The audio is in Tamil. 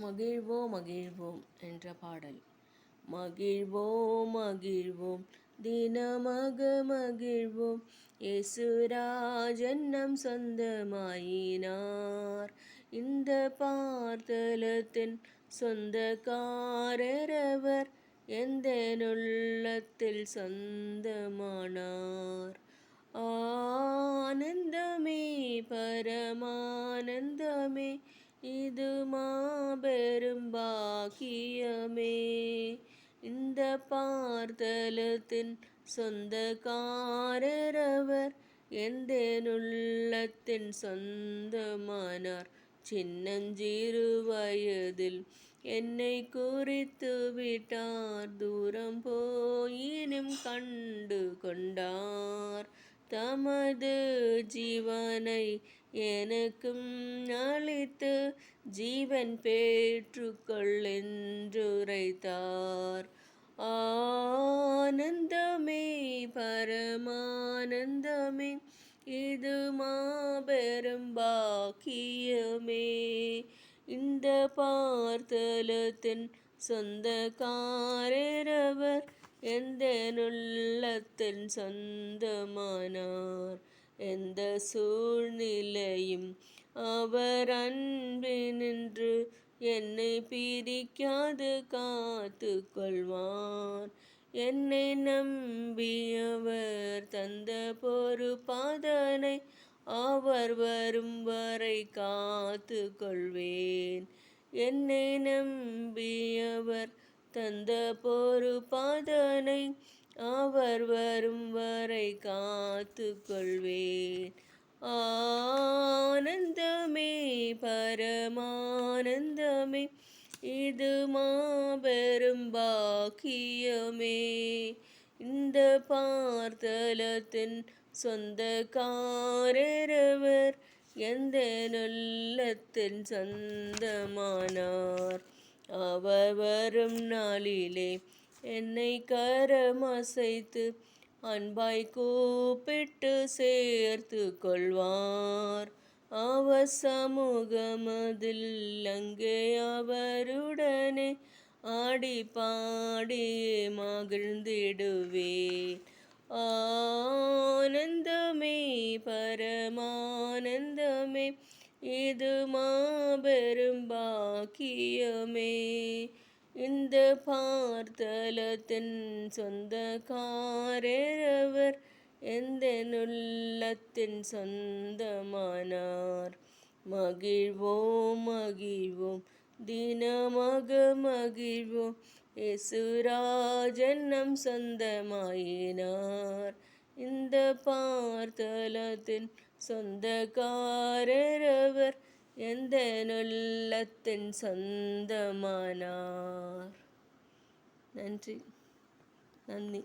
மகிழ்வோம் மகிழ்வோம் என்ற பாடல். மகிழ்வோம் மகிழ்வோம் தினமாக மகிழ்வோம், இயேசுராஜன் நம் சொந்தமாயினார். இந்த பார்த்தலத்தின் சொந்தக்காரரவர், எந்த உள்ளத்தில் சொந்தமானார். ஆனந்தமே பரமானந்தமே, இது மாபெரும் பாக்கியமே. இந்த பார்த்தலத்தின் சொந்தக்காரரவர், எந்த உள்ளத்தின் சொந்தமானார். சின்னஞ்சிறு வயதில் என்னை குறித்து விட்டார், தூரம் போயினும் கண்டு கொண்டார். தமது ஜீவனை எனக்கும் அளித்து, ஜீவன் பெற்றுக்கொள் என்றுரைத்தார். ஆனந்தமே பரமானந்தமே, இது மாபெரும் பாக்கியமே. இந்த பார்த்தலத்தின் சொந்தக்காரரவர், எந்த உள்ளத்தின் சொந்தமானார். எந்த சூழ்நிலையும் அவர் அன்பினின்று என்னை பிரிக்காது காத்து கொள்வார். என்னை நம்பியவர் தந்த பொறுப்பதனை அவர் வரும் வரை காத்து கொள்வேன். என்னை நம்பியவர் தந்த பொறுப்பதனை அவர் வரும் வரை காத்து கொள்வேன். ஆனந்தமே பரமானந்தமே, இது மாபெரும் பாக்கியமே. இந்த பார்த்தலத்தின் சொந்தக்காரரவர், எந்த உள்ளத்தின் சொந்தமானார். அவர் வரும் நாளிலே என்னை கரமசைத்து அன்பாய் கூப்பிட்டு சேர்த்து கொள்வார். அவர் சமூகமதில் அங்கே அவருடனே ஆடி பாடி மகிழ்ந்திடுவேன். ஆனந்தமே பரமானந்தமே, இது மாபெரும் பாக்கியமே. இந்த பார்த்தலத்தின் சொந்தக்காரரவர், எந்த உள்ளத்தின் சொந்தமானார். மகிழ்வோம் மகிழ்வோம் தினமாக மகிழ்வோம், இயேசுராஜன் நம் சொந்தமாயினார். இந்த பார்த்தலத்தின் சொந்தக்காரரவர், எந்த உள்ளத்தின் சொந்தமானார். நன்றி, நன்றி.